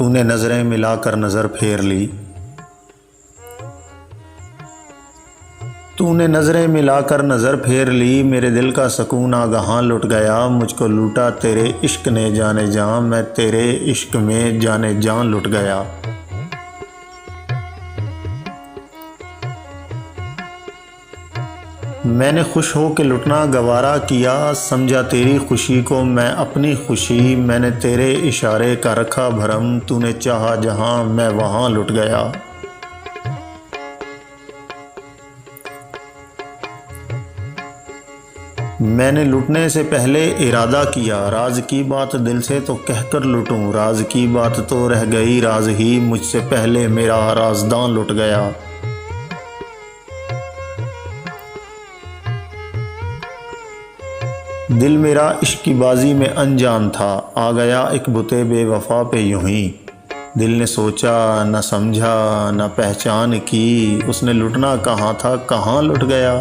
तूने नज़रें मिलाकर नज़र फेर ली, तूने नज़रें मिलाकर नज़र फेर ली। मेरे दिल का सकून आगहाँ लुट गया, मुझको लूटा तेरे इश्क ने जाने जां, मैं तेरे इश्क में जाने जां लुट गया। मैंने खुश हो के लुटना गवारा किया, समझा तेरी खुशी को मैं अपनी खुशी। मैंने तेरे इशारे का रखा भरम, तूने चाहा जहाँ मैं वहाँ लुट गया। मैंने लुटने से पहले इरादा किया, राज की बात दिल से तो कहकर लुटूं। राज की बात तो रह गई राज ही, मुझसे पहले मेरा राजदां लुट गया। दिल मेरा इश्क की बाजी में अनजान था, आ गया एक बुते बेवफा पे यूं ही। दिल ने सोचा न समझा न पहचान की, उसने लुटना कहाँ था कहाँ लुट गया।